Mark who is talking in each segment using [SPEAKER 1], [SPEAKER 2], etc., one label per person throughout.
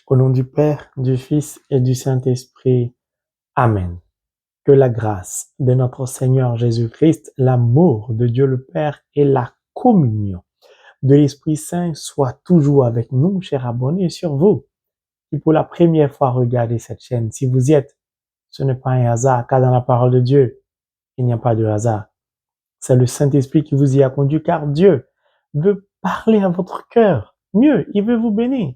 [SPEAKER 1] Au nom du Père, du Fils et du Saint-Esprit. Amen. Que la grâce de notre Seigneur Jésus-Christ, l'amour de Dieu le Père et la communion de l'Esprit Saint soient toujours avec nous, chers abonnés, et sur vous qui pour la première fois regardez cette chaîne. Si vous y êtes, ce n'est pas un hasard, car dans la parole de Dieu, il n'y a pas de hasard. C'est le Saint-Esprit qui vous y a conduit, car Dieu veut parler à votre cœur. Mieux, il veut vous bénir.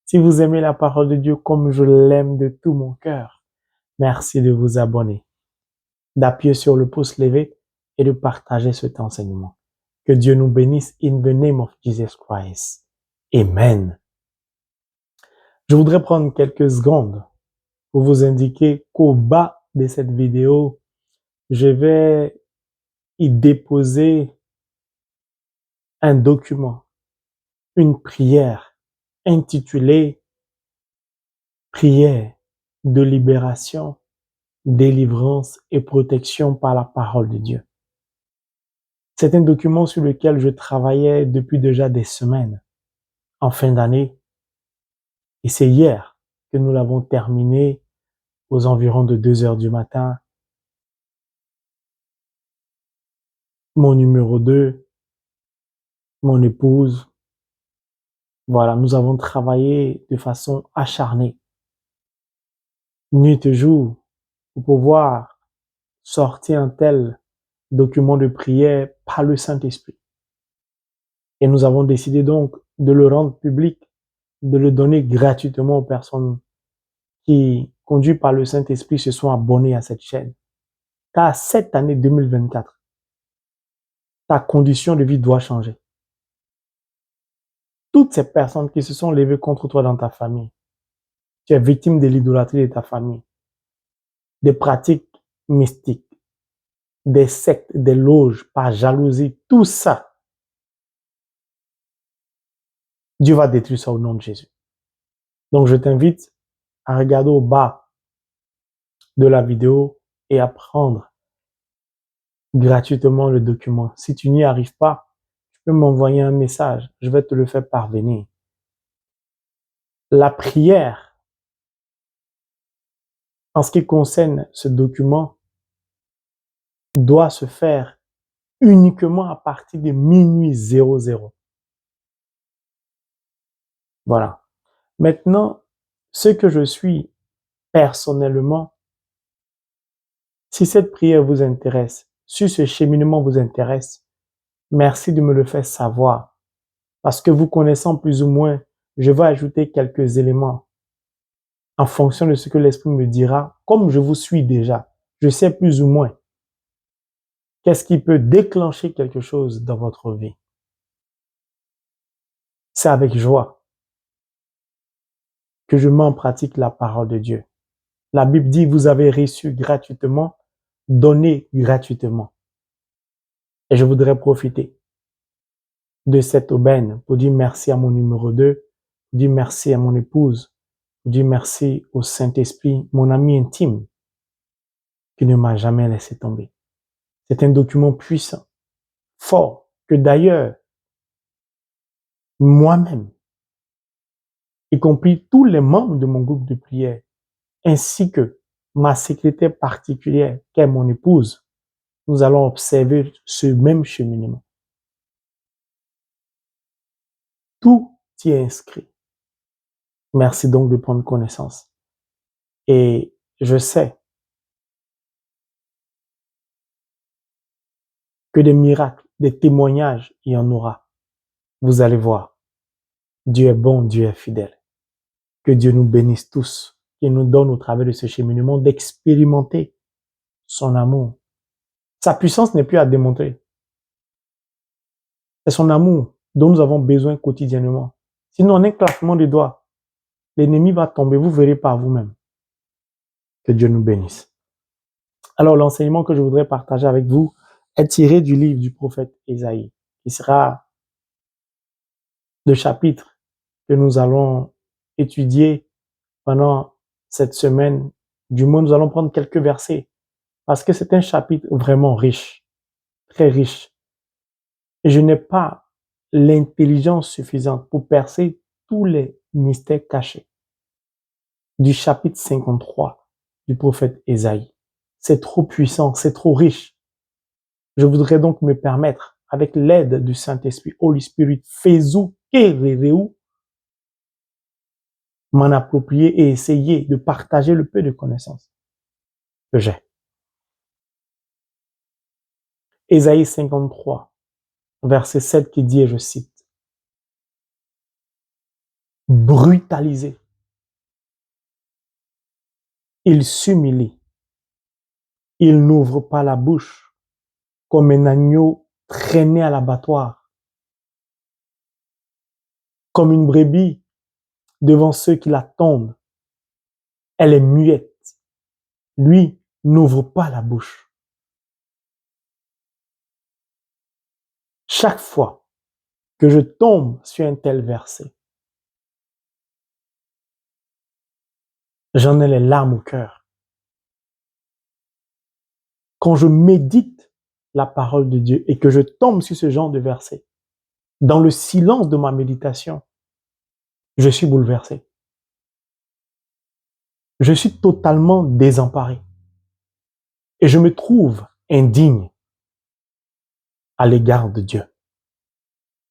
[SPEAKER 1] Si vous aimez la parole de Dieu comme je l'aime de tout mon cœur, merci de vous abonner, d'appuyer sur le pouce levé et de partager cet enseignement. Que Dieu nous bénisse in the name of Jesus Christ. Amen. Je voudrais prendre quelques secondes pour vous indiquer qu'au bas de cette vidéo, je vais y déposer un document, une prière intitulée Prière de libération, délivrance et protection par la parole de Dieu. C'est un document sur lequel je travaillais depuis déjà des semaines, en fin d'année, et c'est hier que nous l'avons terminé aux environs de 2 heures du matin. Mon numéro 2, mon épouse, voilà, nous avons travaillé de façon acharnée, nuit et jour, pour pouvoir sortir un tel document de prière par le Saint-Esprit. Et nous avons décidé donc de le rendre public, de le donner gratuitement aux personnes qui, conduits par le Saint-Esprit, se sont abonnés à cette chaîne. Car cette année 2024, ta condition de vie doit changer. Toutes ces personnes qui se sont levées contre toi dans ta famille, tu es victime de l'idolâtrie de ta famille, des pratiques mystiques, des sectes, des loges, par jalousie, tout ça, Dieu va détruire ça au nom de Jésus. Donc je t'invite à regarder au bas de la vidéo et à prendre gratuitement le document. Si tu n'y arrives pas, tu peux m'envoyer un message, je vais te le faire parvenir. La prière, en ce qui concerne ce document, doit se faire uniquement à partir de minuit 00. Voilà. Maintenant, ce que je suis personnellement, si cette prière vous intéresse, si ce cheminement vous intéresse, merci de me le faire savoir. Parce que vous connaissant plus ou moins, je vais ajouter quelques éléments en fonction de ce que l'Esprit me dira, comme je vous suis déjà. Je sais plus ou moins qu'est-ce qui peut déclencher quelque chose dans votre vie. C'est avec joie que je mets en pratique la parole de Dieu. La Bible dit, vous avez reçu gratuitement, donné gratuitement. Et je voudrais profiter de cette aubaine pour dire merci à mon numéro 2, pour dire merci à mon épouse, pour dire merci au Saint-Esprit, mon ami intime, qui ne m'a jamais laissé tomber. C'est un document puissant, fort, que d'ailleurs, moi-même, y compris tous les membres de mon groupe de prière, ainsi que ma secrétaire particulière, qui est mon épouse, nous allons observer ce même cheminement. Tout y est inscrit. Merci donc de prendre connaissance. Et je sais que des miracles, des témoignages, il y en aura. Vous allez voir. Dieu est bon, Dieu est fidèle. Que Dieu nous bénisse tous et nous donne au travers de ce cheminement d'expérimenter son amour. Sa puissance n'est plus à démontrer. C'est son amour dont nous avons besoin quotidiennement. Sinon, en un claquement de doigts, l'ennemi va tomber, vous verrez par vous-même. Que Dieu nous bénisse. Alors, l'enseignement que je voudrais partager avec vous est tiré du livre du prophète Ésaïe, qui sera le chapitre que nous allons étudier pendant cette semaine. Du moins, nous allons prendre quelques versets, parce que c'est un chapitre vraiment riche, très riche. Et je n'ai pas l'intelligence suffisante pour percer tous les mystère caché du chapitre 53 du prophète Ésaïe. C'est trop puissant, c'est trop riche. Je voudrais donc me permettre, avec l'aide du Saint-Esprit, Holy Spirit, Fezu Kerereu, m'en approprier et essayer de partager le peu de connaissances que j'ai. Ésaïe 53, verset 7 qui dit, et je cite, « Brutalisé, il s'humilie, il n'ouvre pas la bouche comme un agneau traîné à l'abattoir, comme une brebis devant ceux qui l'attendent. Elle est muette. Lui n'ouvre pas la bouche. » Chaque fois que je tombe sur un tel verset, j'en ai les larmes au cœur. Quand je médite la parole de Dieu et que je tombe sur ce genre de verset, dans le silence de ma méditation, je suis bouleversé. Je suis totalement désemparé. Et je me trouve indigne à l'égard de Dieu.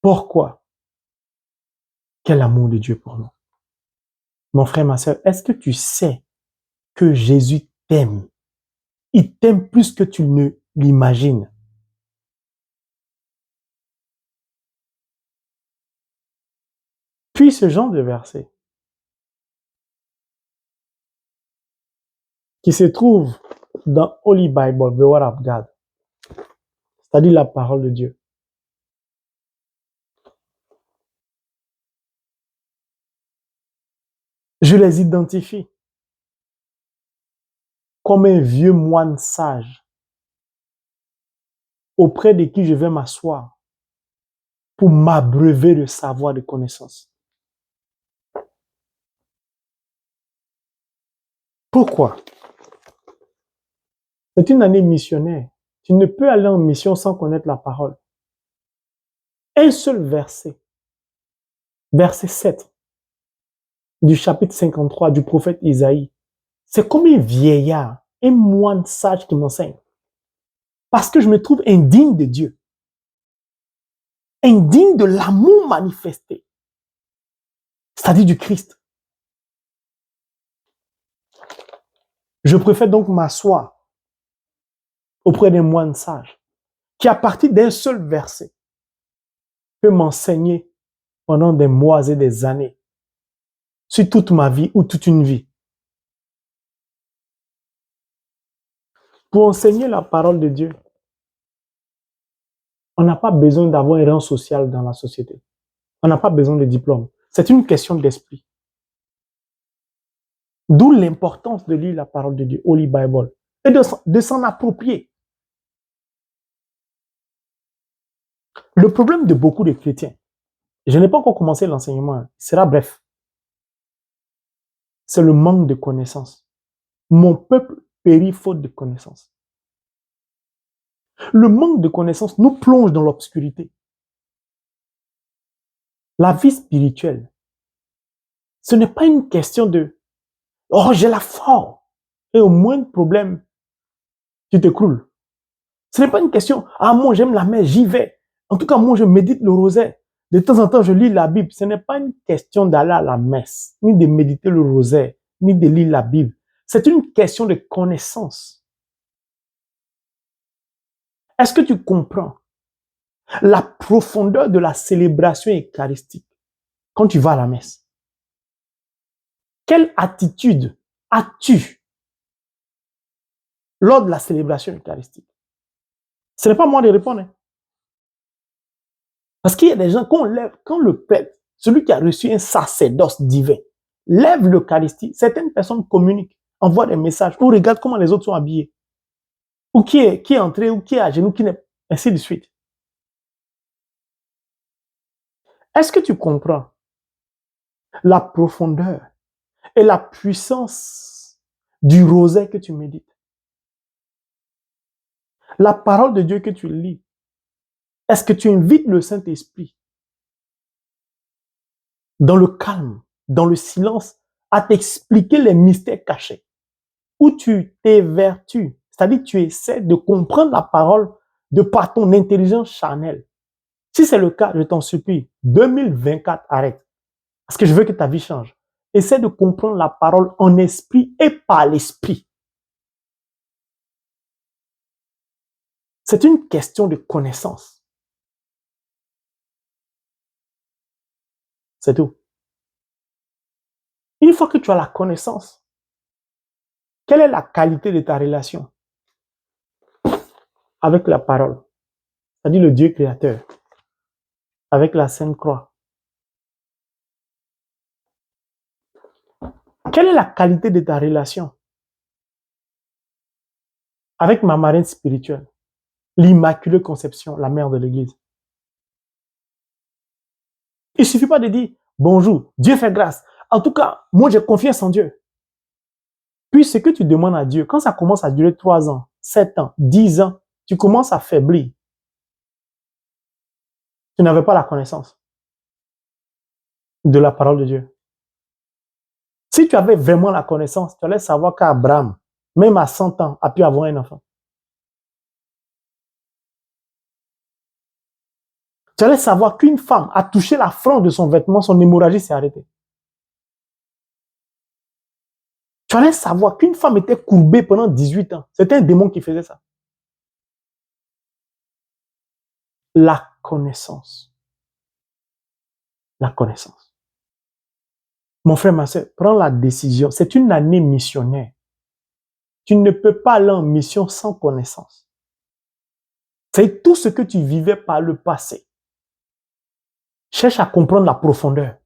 [SPEAKER 1] Pourquoi? Quel amour de Dieu pour nous. Mon frère, ma sœur, est-ce que tu sais que Jésus t'aime? Il t'aime plus que tu ne l'imagines. Puis ce genre de verset qui se trouve dans Holy Bible, the Word of God, c'est-à-dire la parole de Dieu. Je les identifie comme un vieux moine sage auprès de qui je vais m'asseoir pour m'abreuver de savoir, de connaissances. Pourquoi? C'est une année missionnaire. Tu ne peux aller en mission sans connaître la parole. Un seul verset, verset 7 du chapitre 53 du prophète Isaïe, c'est comme un vieillard, un moine sage qui m'enseigne. Parce que je me trouve indigne de Dieu, indigne de l'amour manifesté, c'est-à-dire du Christ. Je préfère donc m'asseoir auprès d'un moine sage qui, à partir d'un seul verset, peut m'enseigner pendant des mois et des années sur toute ma vie ou toute une vie. Pour enseigner la parole de Dieu, on n'a pas besoin d'avoir un rang social dans la société. On n'a pas besoin de diplôme. C'est une question d'esprit. D'où l'importance de lire la parole de Dieu, Holy Bible, et de s'en approprier. Le problème de beaucoup de chrétiens, je n'ai pas encore commencé l'enseignement, il sera bref, c'est le manque de connaissances. Mon peuple périt faute de connaissances. Le manque de connaissances nous plonge dans l'obscurité. La vie spirituelle, ce n'est pas une question de « Oh, j'ai la foi » et au moindre problème, tu t'écroules. Ce n'est pas une question « Ah, moi, j'aime la messe, j'y vais. En tout cas, moi, je médite le rosaire. De temps en temps, je lis la Bible. » Ce n'est pas une question d'aller à la messe, ni de méditer le rosaire, ni de lire la Bible. C'est une question de connaissance. Est-ce que tu comprends la profondeur de la célébration eucharistique quand tu vas à la messe? Quelle attitude as-tu lors de la célébration eucharistique? Ce n'est pas moi de répondre. Hein. Parce qu'il y a des gens, quand le prêtre, celui qui a reçu un sacerdoce divin, lève l'Eucharistie, certaines personnes communiquent, envoient des messages, ou regardent comment les autres sont habillés, ou qui est entré, ou qui est à genoux, qui n'est, ainsi de suite. Est-ce que tu comprends la profondeur et la puissance du rosaire que tu médites? La parole de Dieu que tu lis, est-ce que tu invites le Saint-Esprit dans le calme dans le silence à t'expliquer les mystères cachés, où tu t'évertues, c'est-à-dire que tu essaies de comprendre la parole de par ton intelligence charnelle. Si c'est le cas, je t'en supplie, 2024, arrête. Parce que je veux que ta vie change. Essaie de comprendre la parole en esprit et par l'esprit. C'est une question de connaissance. C'est tout. Une fois que tu as la connaissance, quelle est la qualité de ta relation avec la parole, c'est-à-dire le Dieu créateur, avec la Sainte Croix? Quelle est la qualité de ta relation avec ma marraine spirituelle, l'Immaculée Conception, la mère de l'Église? Il ne suffit pas de dire bonjour, Dieu fait grâce. En tout cas, moi j'ai confiance en Dieu. Puis ce que tu demandes à Dieu, quand ça commence à durer 3 ans, 7 ans, 10 ans, tu commences à faiblir. Tu n'avais pas la connaissance de la parole de Dieu. Si tu avais vraiment la connaissance, tu allais savoir qu'Abraham, même à 100 ans, a pu avoir un enfant. Tu allais savoir qu'une femme a touché la frange de son vêtement, son hémorragie s'est arrêtée. Tu allais savoir qu'une femme était courbée pendant 18 ans. C'était un démon qui faisait ça. La connaissance. La connaissance. Mon frère, ma soeur, prends la décision. C'est une année missionnaire. Tu ne peux pas aller en mission sans connaissance. C'est tout ce que tu vivais par le passé. Cherche à comprendre la profondeur.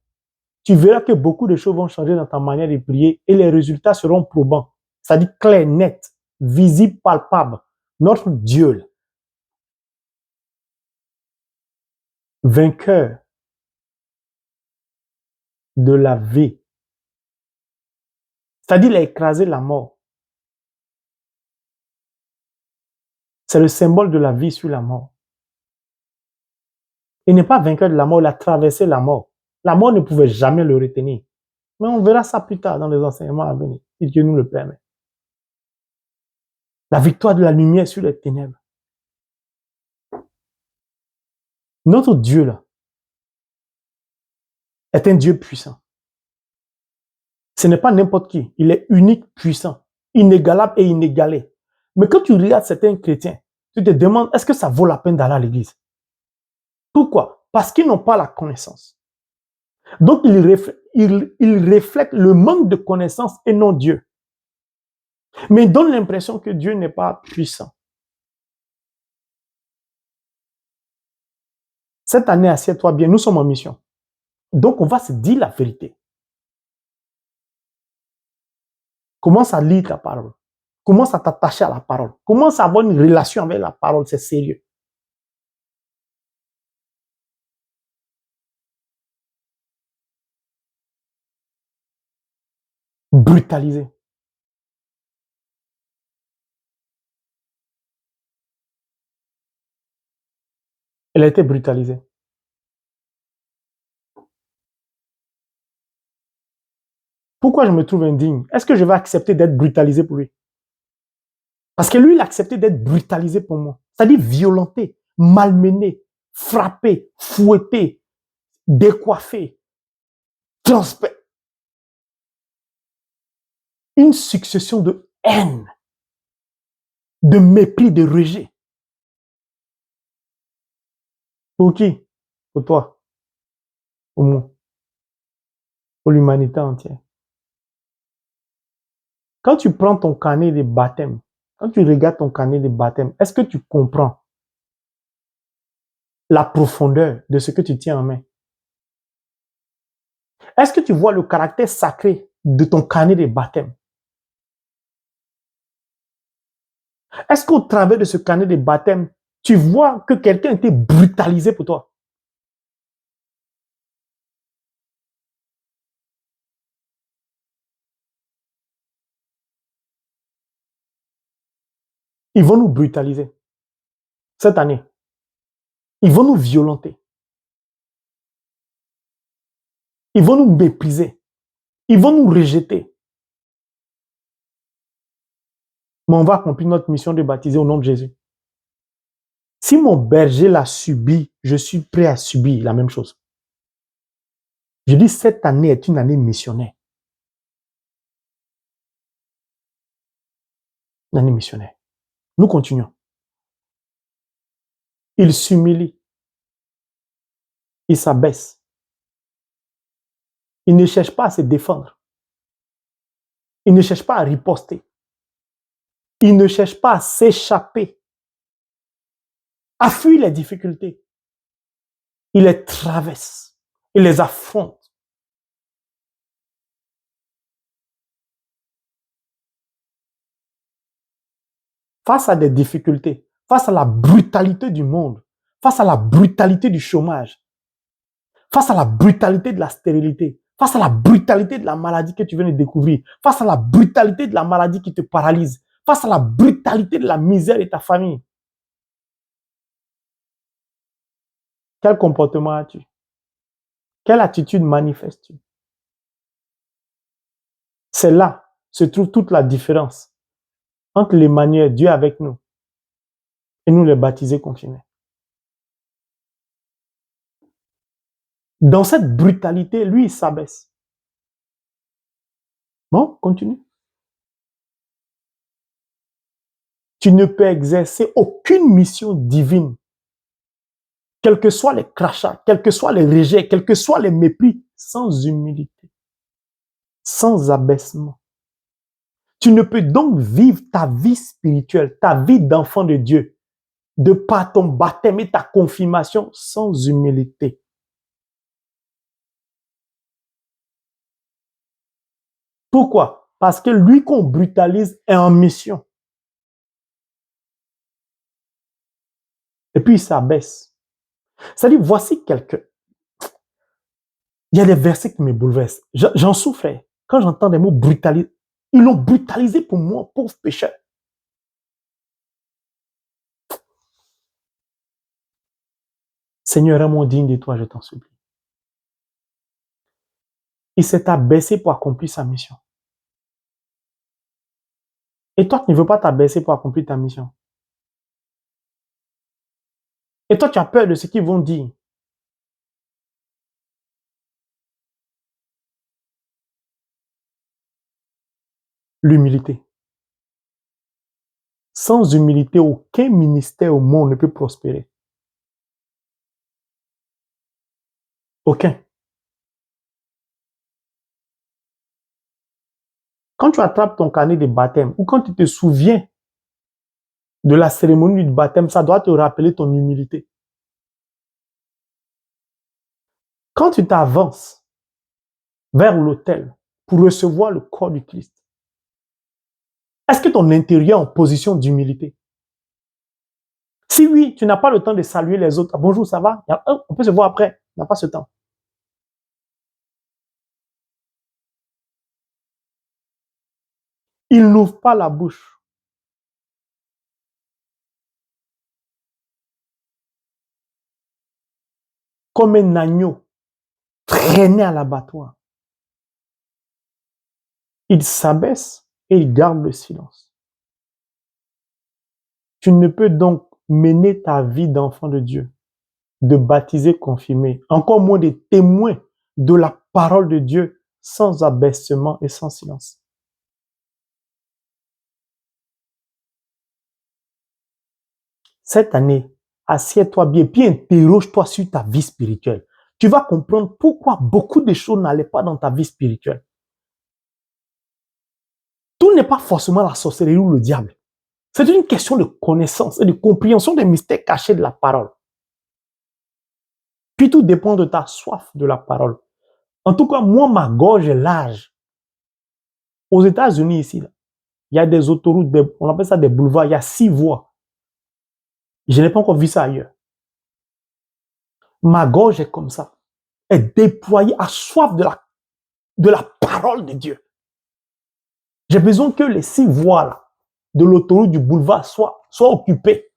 [SPEAKER 1] Tu verras que beaucoup de choses vont changer dans ta manière de prier et les résultats seront probants. C'est-à-dire clair, net, visible, palpable. Notre Dieu, vainqueur de la vie. C'est-à-dire, il a écrasé la mort. C'est le symbole de la vie sur la mort. Il n'est pas vainqueur de la mort, il a traversé la mort. La mort ne pouvait jamais le retenir. Mais on verra ça plus tard dans les enseignements à venir, si Dieu nous le permet. La victoire de la lumière sur les ténèbres. Notre Dieu, là, est un Dieu puissant. Ce n'est pas n'importe qui. Il est unique, puissant, inégalable et inégalé. Mais quand tu regardes certains chrétiens, tu te demandes, est-ce que ça vaut la peine d'aller à l'église? Pourquoi? Parce qu'ils n'ont pas la connaissance. Donc, ils reflètent le manque de connaissance et non Dieu. Mais ils donnent l'impression que Dieu n'est pas puissant. Cette année, assieds-toi bien, nous sommes en mission. Donc, on va se dire la vérité. Commence à lire ta parole. Commence à t'attacher à la parole. Commence à avoir une relation avec la parole, c'est sérieux. Brutalisé. Elle a été brutalisée. Pourquoi je me trouve indigne? Est-ce que je vais accepter d'être brutalisé pour lui? Parce que lui, il a accepté d'être brutalisé pour moi. C'est-à-dire violenté, malmené, frappé, fouetté, décoiffé, transpercé. Une succession de haine, de mépris, de rejet. Pour qui? Pour toi. Pour moi. Pour l'humanité entière. Quand tu prends ton carnet de baptême, quand tu regardes ton carnet de baptême, est-ce que tu comprends la profondeur de ce que tu tiens en main? Est-ce que tu vois le caractère sacré de ton carnet de baptême? Est-ce qu'au travers de ce carnet de baptême, tu vois que quelqu'un a été brutalisé pour toi? Ils vont nous brutaliser cette année. Ils vont nous violenter. Ils vont nous mépriser. Ils vont nous rejeter. Mais on va accomplir notre mission de baptiser au nom de Jésus. Si mon berger l'a subi, je suis prêt à subir la même chose. Je dis, cette année est une année missionnaire. Une année missionnaire. Nous continuons. Il s'humilie. Il s'abaisse. Il ne cherche pas à se défendre. Il ne cherche pas à riposter. Il ne cherche pas à s'échapper, à fuir les difficultés. Il les traverse. Il les affronte. Face à des difficultés, face à la brutalité du monde, face à la brutalité du chômage, face à la brutalité de la stérilité, face à la brutalité de la maladie que tu viens de découvrir, face à la brutalité de la maladie qui te paralyse, face à la brutalité de la misère de ta famille. Quel comportement as-tu? Quelle attitude manifestes-tu? C'est là se trouve toute la différence entre l'Emmanuel, Dieu avec nous, et nous les baptisés confirmés. Dans cette brutalité, lui, il s'abaisse. Bon, continue. Tu ne peux exercer aucune mission divine, quels que soient les crachats, quels que soient les rejets, quels que soient les mépris, sans humilité, sans abaissement. Tu ne peux donc vivre ta vie spirituelle, ta vie d'enfant de Dieu, de par ton baptême et ta confirmation, sans humilité. Pourquoi? Parce que lui qu'on brutalise est en mission. Et puis il s'abaisse. C'est-à-dire, voici quelqu'un. Il y a des versets qui me bouleversent. J'en souffre. Quand j'entends des mots brutalisés, ils l'ont brutalisé pour moi, pauvre pécheur. Seigneur, rends-moi digne de toi, je t'en supplie. Il s'est abaissé pour accomplir sa mission. Et toi, tu ne veux pas t'abaisser pour accomplir ta mission. Et toi, tu as peur de ce qu'ils vont dire. L'humilité. Sans humilité, aucun ministère au monde ne peut prospérer. Aucun. Quand tu attrapes ton carnet de baptême ou quand tu te souviens de la cérémonie du baptême, ça doit te rappeler ton humilité. Quand tu t'avances vers l'autel pour recevoir le corps du Christ, est-ce que ton intérieur est en position d'humilité? Si oui, tu n'as pas le temps de saluer les autres. Ah, bonjour, ça va? On peut se voir après. On n'a pas ce temps. Il n'ouvre pas la bouche. Comme un agneau traîné à l'abattoir. Il s'abaisse et il garde le silence. Tu ne peux donc mener ta vie d'enfant de Dieu, de baptisé confirmé, encore moins de témoin de la parole de Dieu sans abaissement et sans silence. Cette année, assieds-toi bien, puis interroge-toi sur ta vie spirituelle. Tu vas comprendre pourquoi beaucoup de choses n'allaient pas dans ta vie spirituelle. Tout n'est pas forcément la sorcellerie ou le diable. C'est une question de connaissance et de compréhension des mystères cachés de la parole. Puis tout dépend de ta soif de la parole. En tout cas, moi, ma gorge est large. Aux États-Unis, ici, là, il y a des autoroutes, on appelle ça des boulevards, il y a 6 voies. Je n'ai pas encore vu ça ailleurs. Ma gorge est comme ça. Elle est déployée à soif de la parole de Dieu. J'ai besoin que les 6 voies là, de l'autoroute du boulevard soient occupées.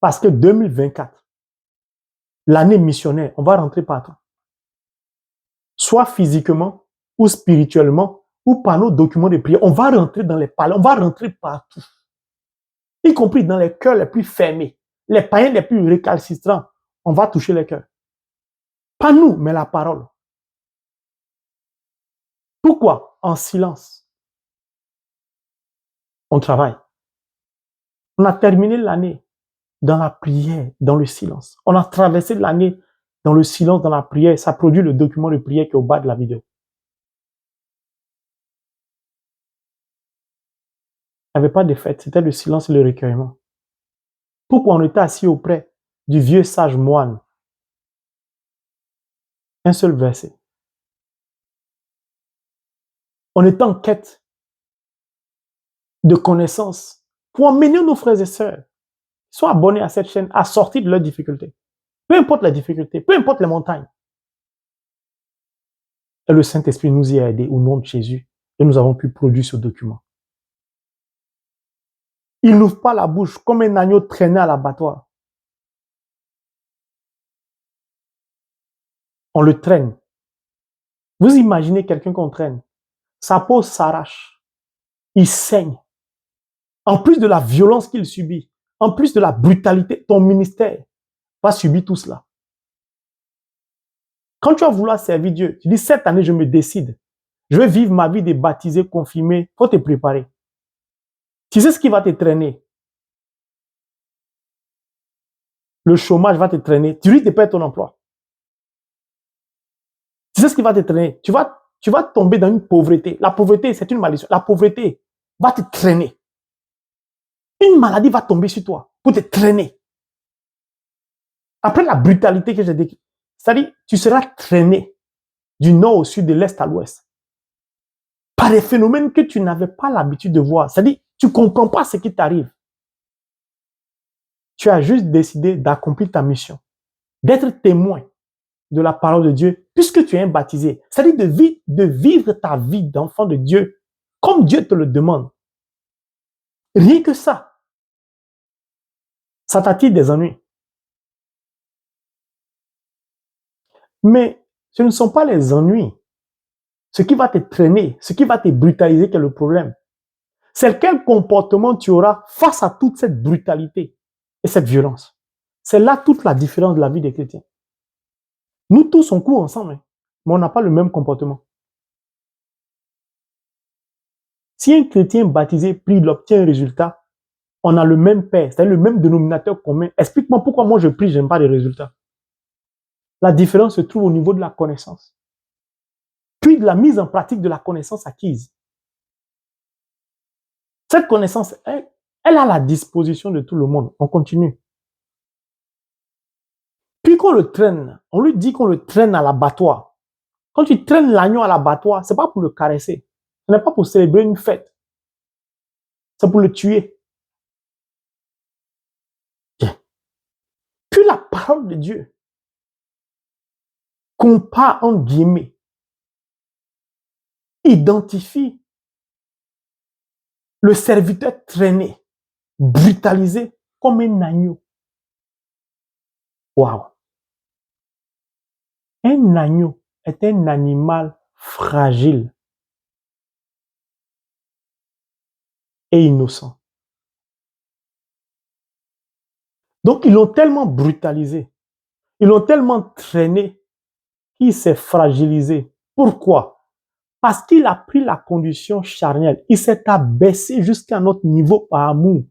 [SPEAKER 1] Parce que 2024, l'année missionnaire, on va rentrer partout. soit physiquement ou spirituellement ou par nos documents de prière. On va rentrer dans les palais, on va rentrer partout, y compris dans les cœurs les plus fermés, les païens les plus récalcitrants. On va toucher les cœurs. Pas nous, mais la parole. Pourquoi? En silence. On travaille. On a terminé l'année dans la prière, dans le silence. On a traversé l'année dans le silence, dans la prière. Ça produit le document de prière qui est au bas de la vidéo. Il n'y avait pas de fête, c'était le silence et le recueillement. Pourquoi on était assis auprès du vieux sage moine? Un seul verset. On était en quête de connaissances pour emmener nos frères et sœurs, soient abonnés à cette chaîne, à sortir de leurs difficultés. Peu importe la difficulté, peu importe les montagnes. Et le Saint-Esprit nous y a aidés au nom de Jésus et nous avons pu produire ce document. Il n'ouvre pas la bouche comme un agneau traîné à l'abattoir. On le traîne. Vous imaginez quelqu'un qu'on traîne. Sa peau s'arrache. Il saigne. En plus de la violence qu'il subit, en plus de la brutalité, ton ministère va subir tout cela. Quand tu vas vouloir servir Dieu, tu dis, cette année, je me décide. Je vais vivre ma vie de baptisé, confirmé. Il faut te préparer. Tu sais ce qui va te traîner? Le chômage va te traîner. Tu risques de perdre ton emploi. Tu sais ce qui va te traîner? Tu vas tomber dans une pauvreté. La pauvreté, c'est une malédiction. La pauvreté va te traîner. Une maladie va tomber sur toi pour te traîner. Après la brutalité que j'ai décrite, c'est-à-dire, tu seras traîné du nord au sud, de l'est à l'ouest, par des phénomènes que tu n'avais pas l'habitude de voir. C'est-à-dire, tu ne comprends pas ce qui t'arrive. Tu as juste décidé d'accomplir ta mission, d'être témoin de la parole de Dieu, puisque tu es un baptisé. C'est-à-dire de vivre ta vie d'enfant de Dieu comme Dieu te le demande. Rien que ça, ça t'attire des ennuis. Mais ce ne sont pas les ennuis, ce qui va te traîner, ce qui va te brutaliser qui est le problème. C'est quel comportement tu auras face à toute cette brutalité et cette violence. C'est là toute la différence de la vie des chrétiens. Nous tous, on court ensemble, mais on n'a pas le même comportement. Si un chrétien baptisé prie, il obtient un résultat, on a le même père, c'est-à-dire le même dénominateur commun. Explique-moi pourquoi moi je prie, je n'aime pas les résultats. La différence se trouve au niveau de la connaissance, puis de la mise en pratique de la connaissance acquise. Cette connaissance, elle est à la disposition de tout le monde. On continue. Puis qu'on le traîne, on lui dit qu'on le traîne à l'abattoir. Quand tu traînes l'agneau à l'abattoir, ce n'est pas pour le caresser. Ce n'est pas pour célébrer une fête. C'est pour le tuer. Bien. Puis la parole de Dieu compare en guillemets, identifie le serviteur traîné, brutalisé comme un agneau. Waouh! Un agneau est un animal fragile et innocent. Donc, ils l'ont tellement brutalisé, ils l'ont tellement traîné qu'il s'est fragilisé. Pourquoi? Parce qu'il a pris la condition charnelle. Il s'est abaissé jusqu'à notre niveau par amour.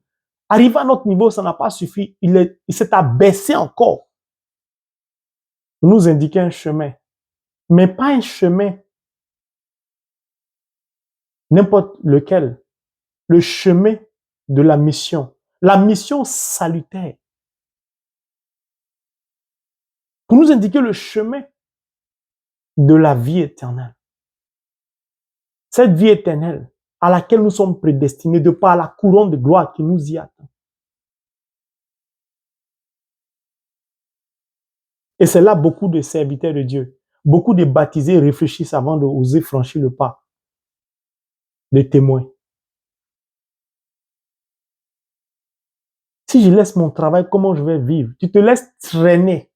[SPEAKER 1] Arrivé à notre niveau, ça n'a pas suffi. Il s'est abaissé encore pour nous indiquer un chemin. Mais pas un chemin n'importe lequel. Le chemin de la mission. La mission salutaire. Pour nous indiquer le chemin de la vie éternelle. Cette vie éternelle à laquelle nous sommes prédestinés de par la couronne de gloire qui nous y attend. Et c'est là beaucoup de serviteurs de Dieu, beaucoup de baptisés réfléchissent avant d'oser franchir le pas des témoins. Si je laisse mon travail, comment je vais vivre? Tu te laisses traîner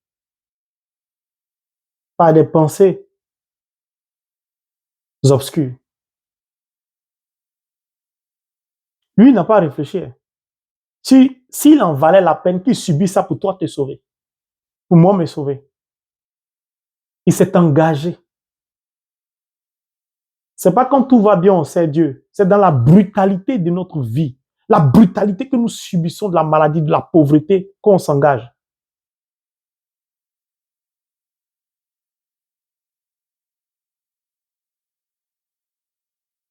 [SPEAKER 1] par des pensées obscurs. Lui n'a pas réfléchi. S'il en valait la peine qu'il subisse ça pour toi te sauver, pour moi me sauver, il s'est engagé. C'est pas quand tout va bien, on sait Dieu. C'est dans la brutalité de notre vie, la brutalité que nous subissons de la maladie, de la pauvreté, qu'on s'engage.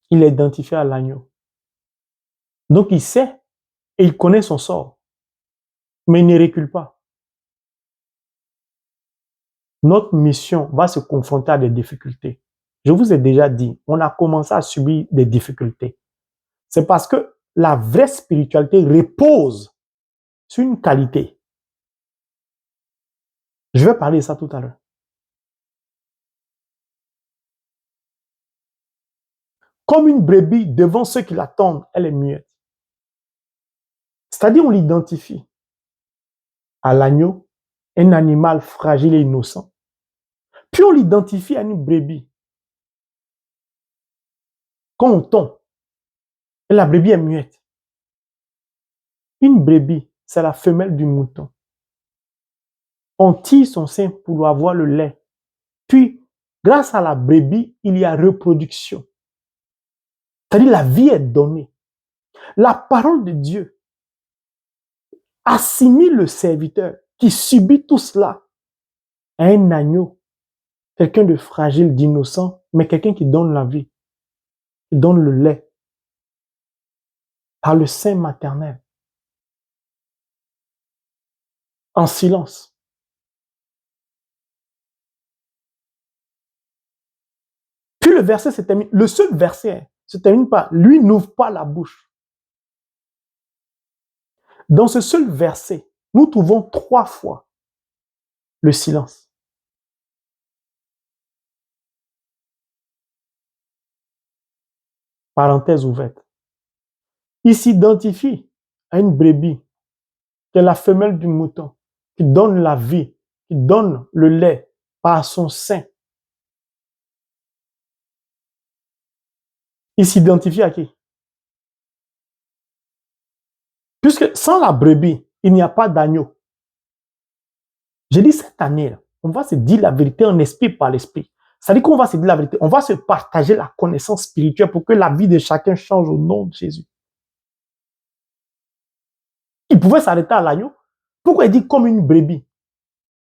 [SPEAKER 1] Il est identifié à l'agneau. Donc il sait et il connaît son sort, mais il ne recule pas. Notre mission va se confronter à des difficultés. Je vous ai déjà dit, on a commencé à subir des difficultés. C'est parce que la vraie spiritualité repose sur une qualité. Je vais parler de ça tout à l'heure. Comme une brebis devant ceux qui l'attendent, elle est muette. C'est-à-dire, on l'identifie à l'agneau, un animal fragile et innocent. Puis on l'identifie à une brebis. Quand on tombe, et la brebis est muette. Une brebis, c'est la femelle du mouton. On tire son sein pour avoir le lait. Puis, grâce à la brebis, il y a reproduction. C'est-à-dire, la vie est donnée. La parole de Dieu assimile le serviteur qui subit tout cela à un agneau, quelqu'un de fragile, d'innocent, mais quelqu'un qui donne la vie, qui donne le lait par le sein maternel, en silence. Puis le verset se termine, le seul verset se termine par, lui n'ouvre pas la bouche. Dans ce seul verset, nous trouvons 3 fois le silence. Parenthèse ouverte. Il s'identifie à une brebis, qui est la femelle du mouton, qui donne la vie, qui donne le lait par son sein. Il s'identifie à qui? Puisque sans la brebis, il n'y a pas d'agneau. J'ai dit cette année, on va se dire la vérité en esprit par l'esprit. C'est-à-dire qu'on va se dire la vérité, on va se partager la connaissance spirituelle pour que la vie de chacun change au nom de Jésus. Il pouvait s'arrêter à l'agneau. Pourquoi il dit comme une brebis?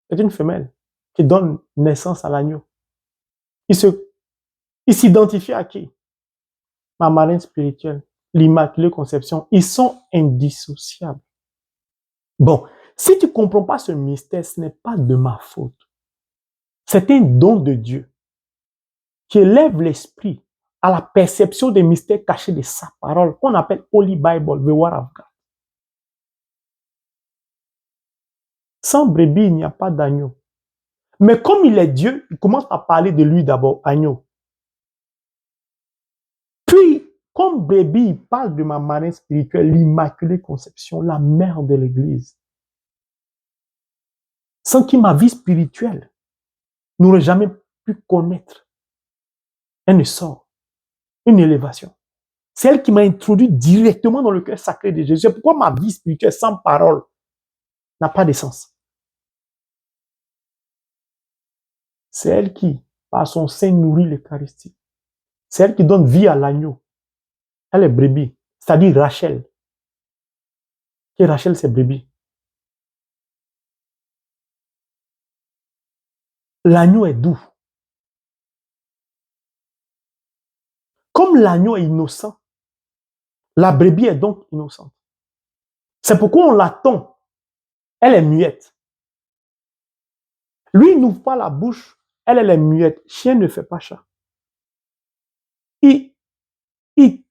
[SPEAKER 1] C'est une femelle qui donne naissance à l'agneau. Il s'identifie à qui? Ma marraine spirituelle, l'Immaculée Conception. Ils sont indissociables. Bon, si tu ne comprends pas ce mystère, ce n'est pas de ma faute. C'est un don de Dieu qui élève l'esprit à la perception des mystères cachés de sa parole, qu'on appelle Holy Bible, the Word of God. Sans brebis, il n'y a pas d'agneau. Mais comme il est Dieu, il commence à parler de lui d'abord, agneau. Puis, comme brebis, il parle de ma marraine spirituelle, l'Immaculée Conception, la mère de l'Église. Sans qui ma vie spirituelle n'aurait jamais pu connaître un essor, une élévation. C'est elle qui m'a introduit directement dans le cœur sacré de Jésus. Pourquoi ma vie spirituelle sans parole n'a pas de sens? C'est elle qui, par son sein, nourrit l'Eucharistie. C'est elle qui donne vie à l'agneau. Elle est brebis, c'est-à-dire Rachel. Qui est Rachel, c'est brebis. L'agneau est doux. Comme l'agneau est innocent, la brebis est donc innocente. C'est pourquoi on l'attend. Elle est muette. Lui, il n'ouvre pas la bouche. Elle est muette. Chien ne fait pas chat. Il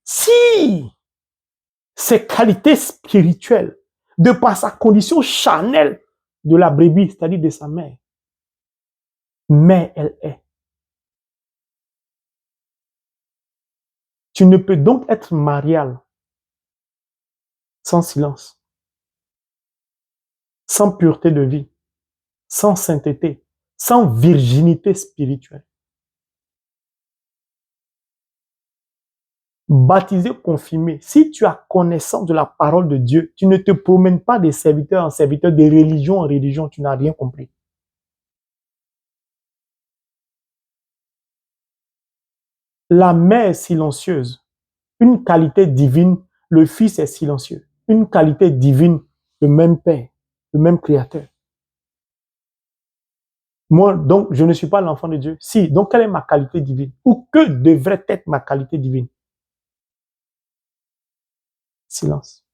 [SPEAKER 1] tire ses qualités spirituelles de par sa condition charnelle de la brebis, c'est-à-dire de sa mère. Mais elle est. Tu ne peux donc être marial sans silence, sans pureté de vie, sans sainteté, sans virginité spirituelle. Baptisé, confirmé. Si tu as connaissance de la parole de Dieu, tu ne te promènes pas de serviteur en serviteur, de religion en religion, tu n'as rien compris. La mère est silencieuse. Une qualité divine, le Fils est silencieux. Une qualité divine, le même Père, le même Créateur. Moi, donc, je ne suis pas l'enfant de Dieu. Si, donc, quelle est ma qualité divine? Ou que devrait être ma qualité divine? Silence.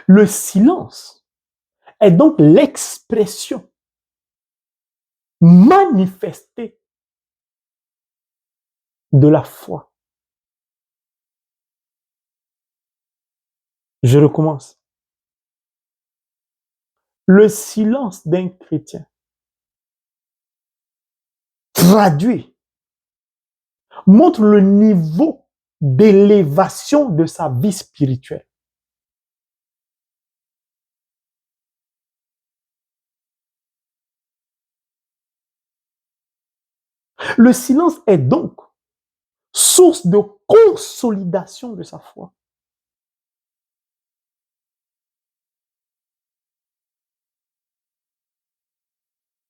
[SPEAKER 1] Le silence est donc l'expression manifestée de la foi. Je recommence. Le silence d'un chrétien traduit, montre le niveau d'élévation de sa vie spirituelle. Le silence est donc source de consolidation de sa foi.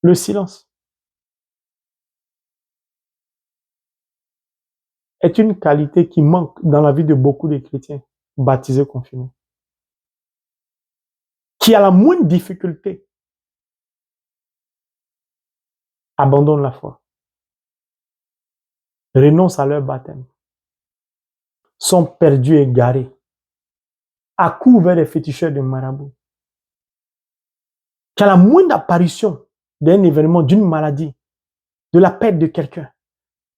[SPEAKER 1] Le silence est une qualité qui manque dans la vie de beaucoup de chrétiens baptisés, confirmés, qui à la moindre difficulté abandonnent la foi, renoncent à leur baptême, sont perdus et égarés, accourent vers les féticheurs de marabouts, qu'à la moindre apparition d'un événement, d'une maladie, de la perte de quelqu'un,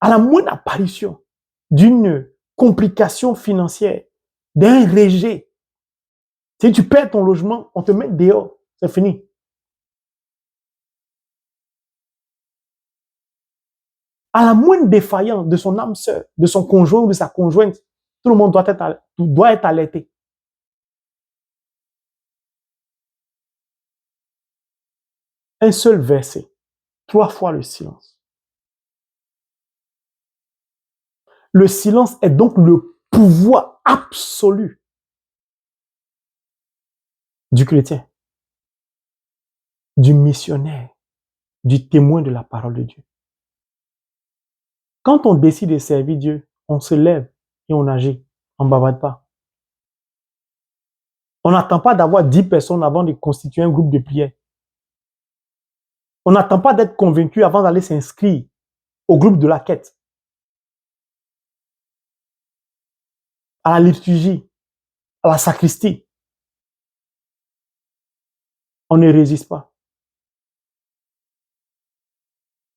[SPEAKER 1] à la moindre apparition d'une complication financière, d'un rejet, si tu perds ton logement, on te met dehors, c'est fini. À la moindre défaillance de son âme sœur, de son conjoint ou de sa conjointe, tout le monde doit être alerté. Un seul verset, 3 fois le silence. Le silence est donc le pouvoir absolu du chrétien, du missionnaire, du témoin de la parole de Dieu. Quand on décide de servir Dieu, on se lève et on agit. On ne bavarde pas. On n'attend pas d'avoir 10 personnes avant de constituer un groupe de prière. On n'attend pas d'être convaincu avant d'aller s'inscrire au groupe de la quête, à la liturgie, à la sacristie. On ne résiste pas.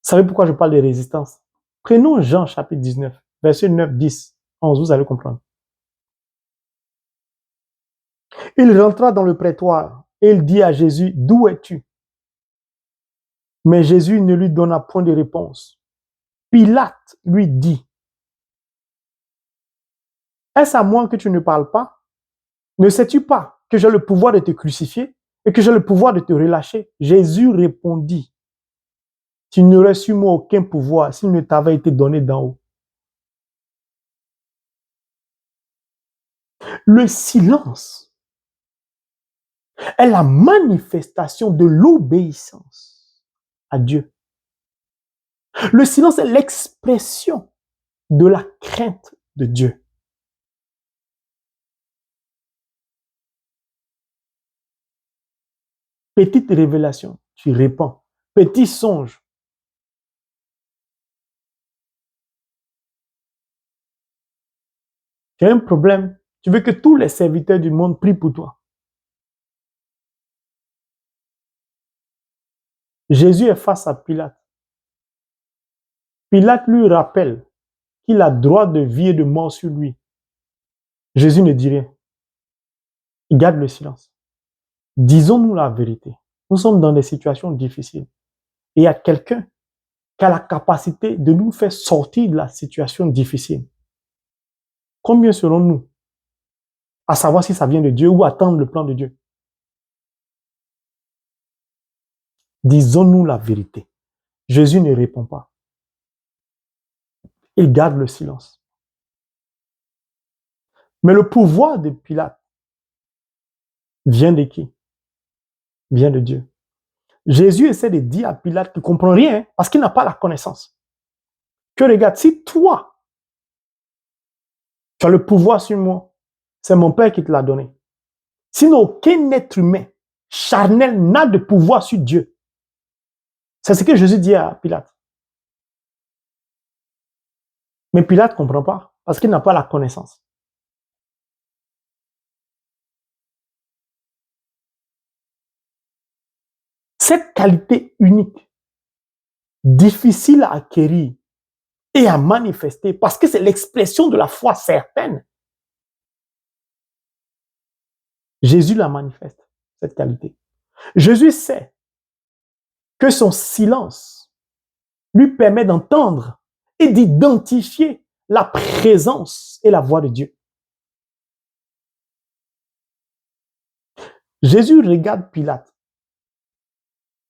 [SPEAKER 1] Vous savez pourquoi je parle de résistance? Prenons Jean chapitre 19, verset 9, 10, 11, vous allez comprendre. Il rentra dans le prétoire et il dit à Jésus, d'où es-tu? Mais Jésus ne lui donna point de réponse. Pilate lui dit, est-ce à moi que tu ne parles pas? Ne sais-tu pas que j'ai le pouvoir de te crucifier et que j'ai le pouvoir de te relâcher? Jésus répondit, tu n'aurais su moi aucun pouvoir s'il ne t'avait été donné d'en haut. Le silence est la manifestation de l'obéissance à Dieu. Le silence est l'expression de la crainte de Dieu. Petite révélation, tu réponds. Petit songe. Tu as un problème. Tu veux que tous les serviteurs du monde prient pour toi. Jésus est face à Pilate. Pilate lui rappelle qu'il a droit de vie et de mort sur lui. Jésus ne dit rien. Il garde le silence. Disons-nous la vérité. Nous sommes dans des situations difficiles. Et il y a quelqu'un qui a la capacité de nous faire sortir de la situation difficile. Combien serons-nous à savoir si ça vient de Dieu ou attendre le plan de Dieu? Disons-nous la vérité. Jésus ne répond pas. Il garde le silence. Mais le pouvoir de Pilate vient de qui? Vient de Dieu. Jésus essaie de dire à Pilate qu'il ne comprend rien parce qu'il n'a pas la connaissance. Que regarde, si toi, tu as le pouvoir sur moi, c'est mon Père qui te l'a donné. Sinon, aucun être humain charnel n'a de pouvoir sur Dieu. C'est ce que Jésus dit à Pilate. Mais Pilate ne comprend pas parce qu'il n'a pas la connaissance. Cette qualité unique, difficile à acquérir et à manifester parce que c'est l'expression de la foi certaine. Jésus la manifeste, cette qualité. Jésus sait que son silence lui permet d'entendre et d'identifier la présence et la voix de Dieu. Jésus regarde Pilate.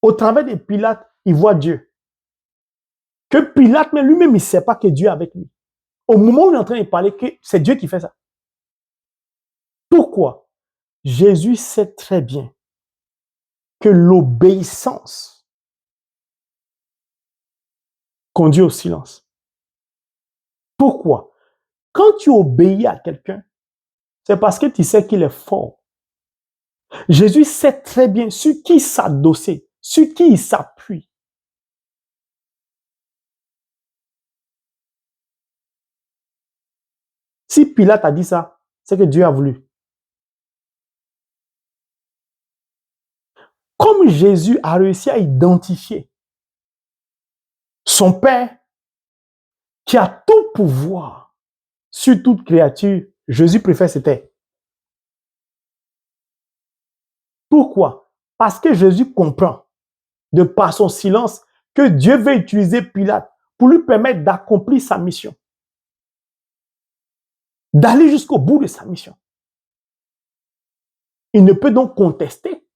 [SPEAKER 1] Au travers de Pilate, il voit Dieu. Que Pilate, mais lui-même, il ne sait pas que Dieu est avec lui. Au moment où il est en train de parler, que c'est Dieu qui fait ça. Pourquoi? Jésus sait très bien que l'obéissance conduit au silence. Pourquoi? Quand tu obéis à quelqu'un, c'est parce que tu sais qu'il est fort. Jésus sait très bien sur qui s'adosser, sur qui il s'appuie. Si Pilate a dit ça, c'est que Dieu a voulu. Comme Jésus a réussi à identifier son Père qui a tout pouvoir sur toute créature, Jésus préfère se taire. Pourquoi? Parce que Jésus comprend, de par son silence, que Dieu veut utiliser Pilate pour lui permettre d'accomplir sa mission. D'aller jusqu'au bout de sa mission. Il ne peut donc contester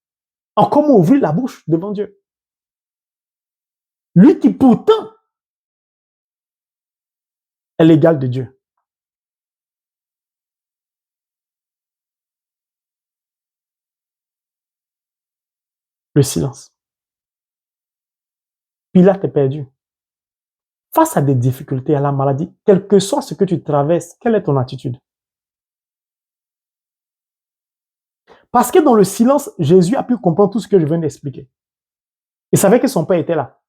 [SPEAKER 1] en comment ouvrir la bouche devant Dieu. Lui qui pourtant est l'égal de Dieu. Le silence. Pilate est perdu. Face à des difficultés, à la maladie, quel que soit ce que tu traverses, quelle est ton attitude? Parce que dans le silence, Jésus a pu comprendre tout ce que je viens d'expliquer. Il savait que son Père était là.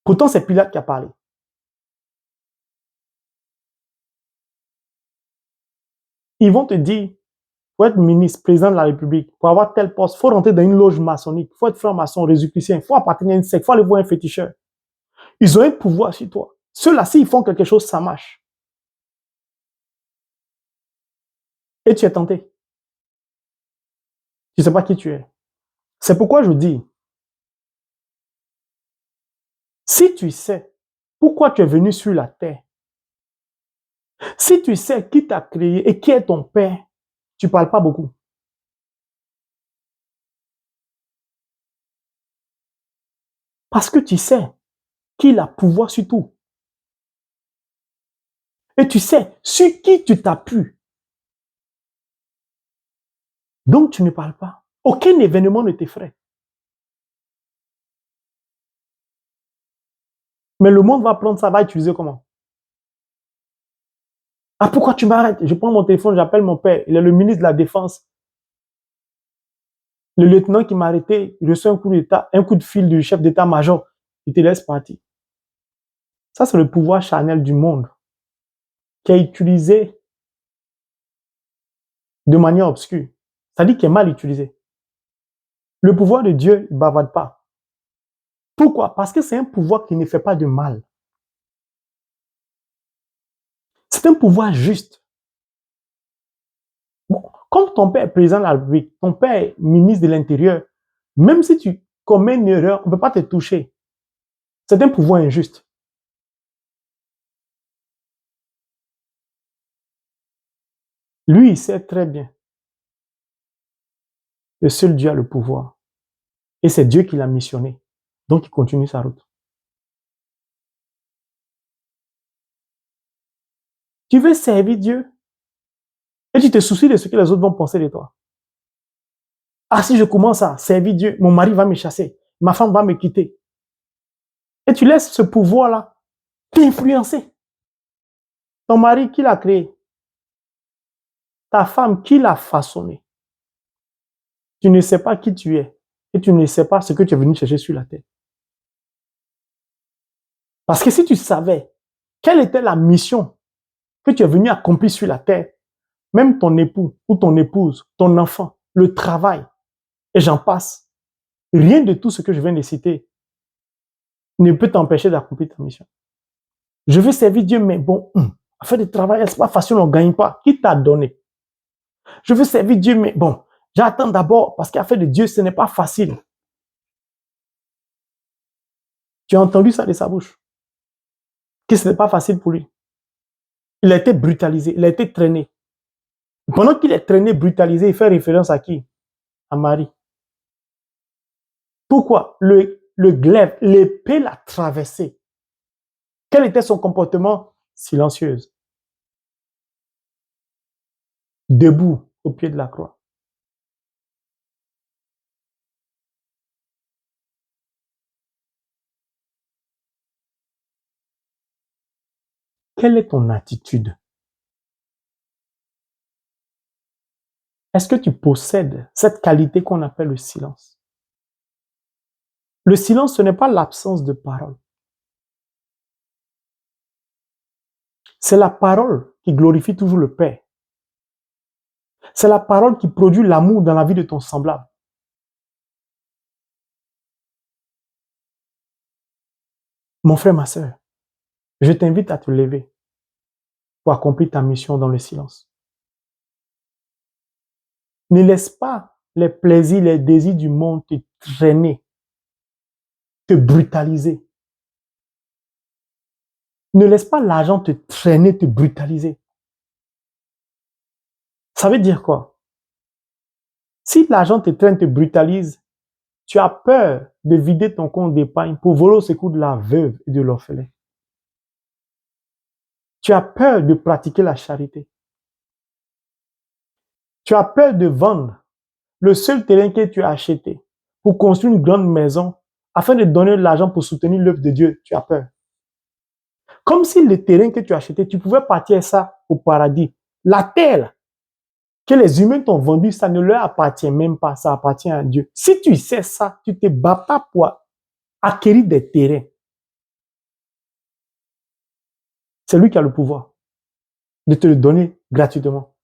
[SPEAKER 1] Pourtant, c'est Pilate qui a parlé. Ils vont te dire, pour être ministre, président de la République, pour avoir tel poste, il faut rentrer dans une loge maçonnique, il faut être franc-maçon, résiclicien, il faut appartenir à une secte, il faut aller voir un féticheur. Ils ont un pouvoir sur toi. Ceux-là, s'ils font quelque chose, ça marche. Et tu es tenté. Tu ne sais pas qui tu es. C'est pourquoi je dis, si tu sais pourquoi tu es venu sur la terre, si tu sais qui t'a créé et qui est ton Père, tu ne parles pas beaucoup. Parce que tu sais qu'il a pouvoir sur tout. Et tu sais sur qui tu t'appuies. Donc tu ne parles pas. Aucun événement ne t'effraie. Mais le monde va prendre ça, va utiliser comment? Ah, pourquoi tu m'arrêtes? Je prends mon téléphone, j'appelle mon père. Il est le ministre de la Défense. Le lieutenant qui m'a arrêté, il reçoit un coup de fil du chef d'état-major. Il te laisse partir. Ça, c'est le pouvoir charnel du monde qui est utilisé de manière obscure. C'est-à-dire qu'il est mal utilisé. Le pouvoir de Dieu, il ne bavarde pas. Pourquoi? Parce que c'est un pouvoir qui ne fait pas de mal. C'est un pouvoir juste. Bon, comme ton père est président de la République, ton père est ministre de l'Intérieur, même si tu commets une erreur, on ne peut pas te toucher. C'est un pouvoir injuste. Lui, il sait très bien. Le seul Dieu a le pouvoir. Et c'est Dieu qui l'a missionné. Donc, il continue sa route. Tu veux servir Dieu et tu te soucies de ce que les autres vont penser de toi. Ah, si je commence à servir Dieu, mon mari va me chasser, ma femme va me quitter. Et tu laisses ce pouvoir-là t'influencer. Ton mari, qui l'a créé? Ta femme, qui l'a façonné? Tu ne sais pas qui tu es et tu ne sais pas ce que tu es venu chercher sur la terre. Parce que si tu savais quelle était la mission que tu es venu accomplir sur la terre, même ton époux ou ton épouse, ton enfant, le travail, et j'en passe, rien de tout ce que je viens de citer ne peut t'empêcher d'accomplir ta mission. Je veux servir Dieu, mais bon, affaire de travail, c'est pas facile, on ne gagne pas. Qui t'a donné? Je veux servir Dieu, mais bon, j'attends d'abord parce qu'affaire de Dieu, ce n'est pas facile. Tu as entendu ça de sa bouche? Que ce n'est pas facile pour lui. Il a été brutalisé, il a été traîné. Pendant qu'il est traîné, brutalisé, il fait référence à qui? À Marie. Pourquoi? Le glaive, l'épée l'a traversé. Quel était son comportement? Silencieuse. Debout au pied de la croix. Quelle est ton attitude? Est-ce que tu possèdes cette qualité qu'on appelle le silence? Le silence, ce n'est pas l'absence de parole. C'est la parole qui glorifie toujours le Père. C'est la parole qui produit l'amour dans la vie de ton semblable. Mon frère, ma soeur, je t'invite à te lever pour accomplir ta mission dans le silence. Ne laisse pas les plaisirs, les désirs du monde te traîner, te brutaliser. Ne laisse pas l'argent te traîner, te brutaliser. Ça veut dire quoi? Si l'argent te traîne, te brutalise, tu as peur de vider ton compte d'épargne pour voler au secours de la veuve et de l'orphelin. Tu as peur de pratiquer la charité. Tu as peur de vendre le seul terrain que tu as acheté pour construire une grande maison afin de donner de l'argent pour soutenir l'œuvre de Dieu. Tu as peur. Comme si le terrain que tu as acheté, tu pouvais partir ça au paradis. La terre que les humains t'ont vendu, ça ne leur appartient même pas, ça appartient à Dieu. Si tu sais ça, tu ne te bats pas pour acquérir des terrains. C'est lui qui a le pouvoir de te le donner gratuitement.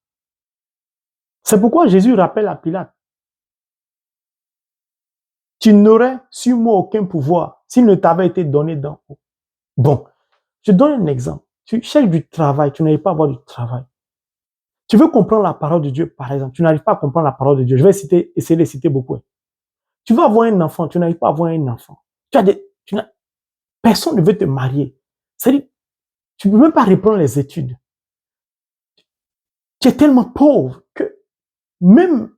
[SPEAKER 1] C'est pourquoi Jésus rappelle à Pilate, tu n'aurais sur moi aucun pouvoir s'il ne t'avait été donné d'en haut. Bon, je donne un exemple. Tu cherches du travail, tu n'arrives pas à avoir du travail. Tu veux comprendre la parole de Dieu, par exemple, tu n'arrives pas à comprendre la parole de Dieu. Je vais essayer de citer beaucoup. Tu veux avoir un enfant, tu n'arrives pas à avoir un enfant. Personne ne veut te marier. C'est-à-dire, tu ne peux même pas reprendre les études. Tu es tellement pauvre que même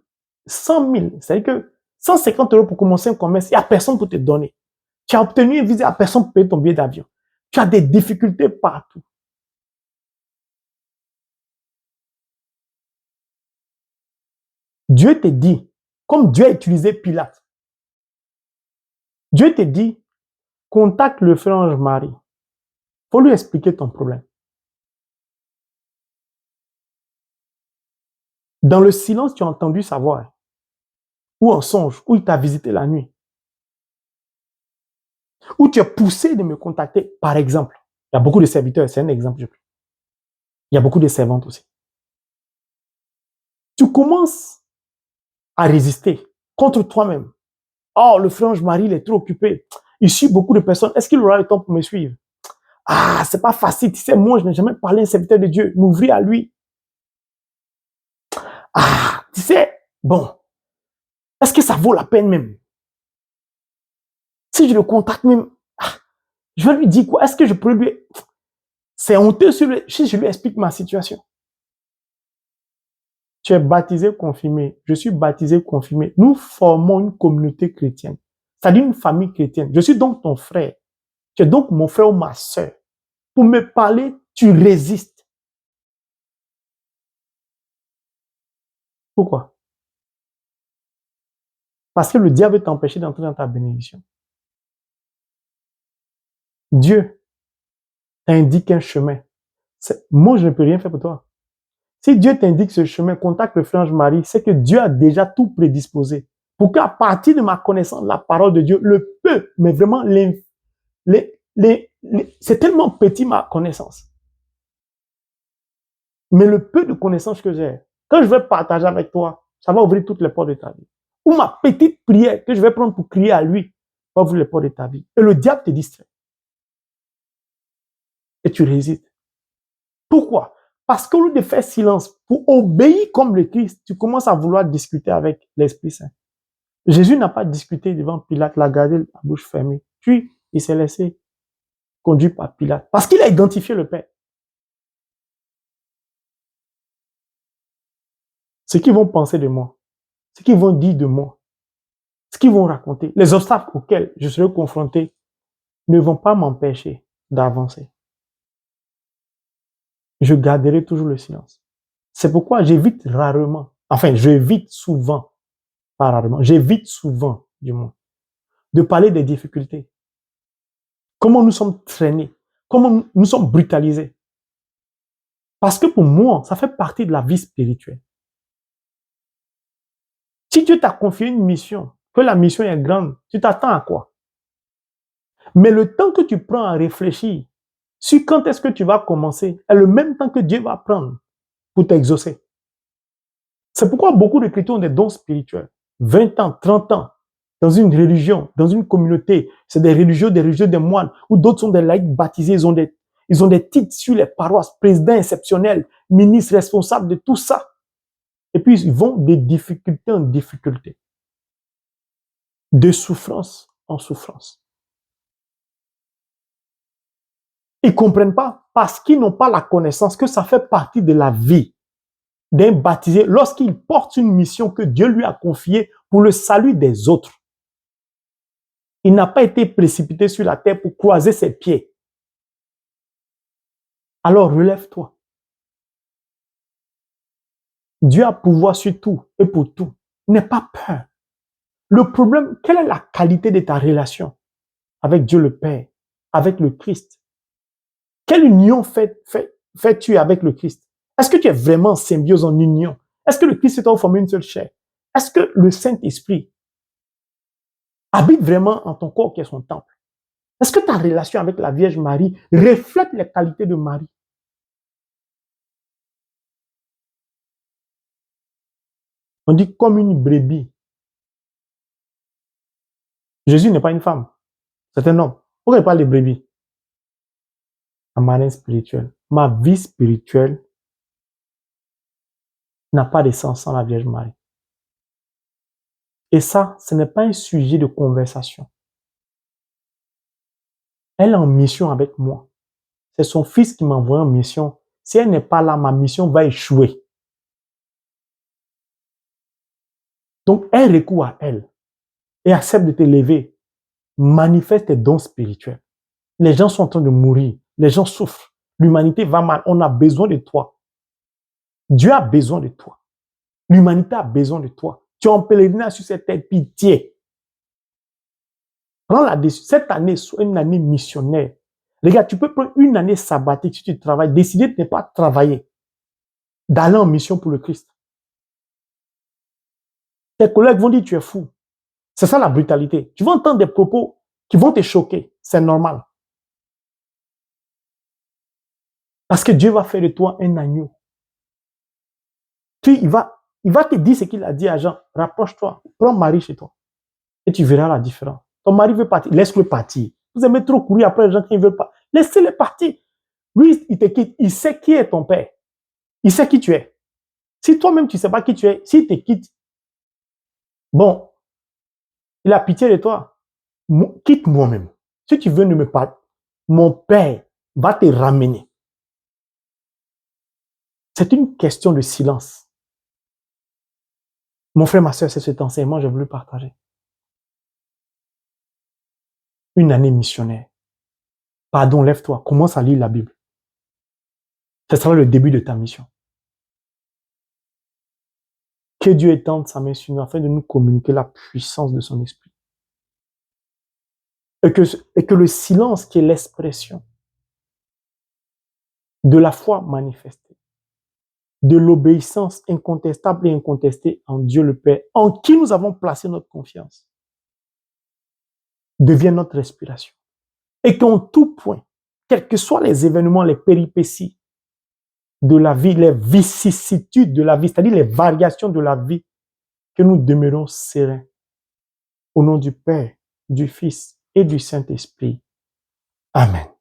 [SPEAKER 1] 100 000, c'est-à-dire que 150 € pour commencer un commerce, il n'y a personne pour te donner. Tu as obtenu un visa, il n'y a personne pour payer ton billet d'avion. Tu as des difficultés partout. Dieu te dit, comme Dieu a utilisé Pilate, Dieu te dit, contacte le frère Ange Marie. Il faut lui expliquer ton problème. Dans le silence, tu as entendu sa voix. Ou en songe, ou il t'a visité la nuit. Ou tu es poussé de me contacter, par exemple. Il y a beaucoup de serviteurs, c'est un exemple. Il y a beaucoup de servantes aussi. Tu commences à résister contre toi-même. Oh, le frère Ange Marie, il est trop occupé. Il suit beaucoup de personnes. Est-ce qu'il aura le temps pour me suivre? Ah, c'est pas facile. Tu sais, moi, je n'ai jamais parlé à un serviteur de Dieu. M'ouvrir à lui. Ah, tu sais, bon. Est-ce que ça vaut la peine même? Si je le contacte même, je vais lui dire quoi? Est-ce que je peux lui... C'est honteux si je lui explique ma situation. Tu es baptisé, confirmé. Je suis baptisé, confirmé. Nous formons une communauté chrétienne. C'est-à-dire une famille chrétienne. Je suis donc ton frère. Tu es donc mon frère ou ma soeur. Pour me parler, tu résistes. Pourquoi? Parce que le diable veut t'empêcher d'entrer dans ta bénédiction. Dieu t'indique un chemin. Moi, je ne peux rien faire pour toi. Si Dieu t'indique ce chemin, contacte le frère Marie, c'est que Dieu a déjà tout prédisposé. Pour qu'à partir de ma connaissance de la parole de Dieu, le peu, mais vraiment, c'est tellement petit ma connaissance. Mais le peu de connaissances que j'ai, quand je vais partager avec toi, ça va ouvrir toutes les portes de ta vie. Ou ma petite prière que je vais prendre pour crier à lui, va ouvrir les portes de ta vie. Et le diable te distrait. Et tu résistes. Pourquoi? Parce qu'au lieu de faire silence pour obéir comme le Christ, tu commences à vouloir discuter avec l'Esprit Saint. Jésus n'a pas discuté devant Pilate, il a gardé la bouche fermée. Puis, il s'est laissé conduire par Pilate parce qu'il a identifié le Père. Ce qu'ils vont penser de moi, ce qu'ils vont dire de moi, ce qu'ils vont raconter, les obstacles auxquels je serai confronté ne vont pas m'empêcher d'avancer. Je garderai toujours le silence. C'est pourquoi j'évite rarement, j'évite souvent, pas rarement, j'évite souvent, du moins, de parler des difficultés. Comment nous sommes traînés, comment nous sommes brutalisés. Parce que pour moi, ça fait partie de la vie spirituelle. Si Dieu t'a confié une mission, que la mission est grande, tu t'attends à quoi? Mais le temps que tu prends à réfléchir sur quand est-ce que tu vas commencer est le même temps que Dieu va prendre pour t'exaucer. C'est pourquoi beaucoup de chrétiens ont des dons spirituels. 20 ans, 30 ans, dans une religion, dans une communauté, c'est des religieux, des moines, ou d'autres sont des laïcs baptisés, ils ont des titres sur les paroisses, président exceptionnel, ministre responsable de tout ça. Et puis, ils vont de difficulté en difficulté, de souffrance en souffrance. Ils ne comprennent pas parce qu'ils n'ont pas la connaissance que ça fait partie de la vie d'un baptisé lorsqu'il porte une mission que Dieu lui a confiée pour le salut des autres. Il n'a pas été précipité sur la terre pour croiser ses pieds. Alors relève-toi. Dieu a pouvoir sur tout et pour tout. N'aie pas peur. Le problème, quelle est la qualité de ta relation avec Dieu le Père, avec le Christ? Quelle union fais-tu avec le Christ? Est-ce que tu es vraiment en symbiose, en union? Est-ce que le Christ et toi forment une seule chair? Est-ce que le Saint-Esprit habite vraiment en ton corps qui est son temple? Est-ce que ta relation avec la Vierge Marie reflète les qualités de Marie? On dit comme une brebis. Jésus n'est pas une femme, c'est un homme. Pourquoi il parle de brebis? Un marin spirituel. Ma vie spirituelle n'a pas de sens sans la Vierge Marie. Et ça, ce n'est pas un sujet de conversation. Elle est en mission avec moi. C'est son fils qui m'envoie en mission. Si elle n'est pas là, ma mission va échouer. Donc, elle recourt à elle et accepte de te lever. Manifeste tes dons spirituels. Les gens sont en train de mourir. Les gens souffrent. L'humanité va mal. On a besoin de toi. Dieu a besoin de toi. L'humanité a besoin de toi. Tu es en pèlerinage sur cette terre, pitié. Prends la décision. Cette année soit une année missionnaire. Regarde, tu peux prendre une année sabbatique si tu travailles, décider de ne pas travailler, d'aller en mission pour le Christ. Tes collègues vont dire tu es fou. C'est ça la brutalité. Tu vas entendre des propos qui vont te choquer. C'est normal. Parce que Dieu va faire de toi un agneau. Puis il va te dire ce qu'il a dit à Jean. Rapproche-toi, prends Marie chez toi. Et tu verras la différence. Ton mari veut partir, laisse-le partir. Vous aimez trop courir après les gens qui ne veulent pas. Laissez-le partir. Lui, il te quitte. Il sait qui est ton père. Il sait qui tu es. Si toi-même, tu ne sais pas qui tu es, s'il te quitte, bon, il a pitié de toi. Quitte moi-même. Si tu veux ne me pas, mon père va te ramener. C'est une question de silence. Mon frère, ma soeur, c'est cet enseignement que j'ai voulu partager. Une année missionnaire. Pardon, lève-toi, commence à lire la Bible. Ce sera le début de ta mission. Que Dieu étende sa main sur nous afin de nous communiquer la puissance de son esprit. Et que le silence qui est l'expression de la foi manifestée, de l'obéissance incontestable et incontestée en Dieu le Père, en qui nous avons placé notre confiance, devienne notre respiration. Et qu'en tout point, quels que soient les événements, les péripéties de la vie, les vicissitudes de la vie, c'est-à-dire les variations de la vie, que nous demeurons sereins. Au nom du Père, du Fils et du Saint-Esprit. Amen.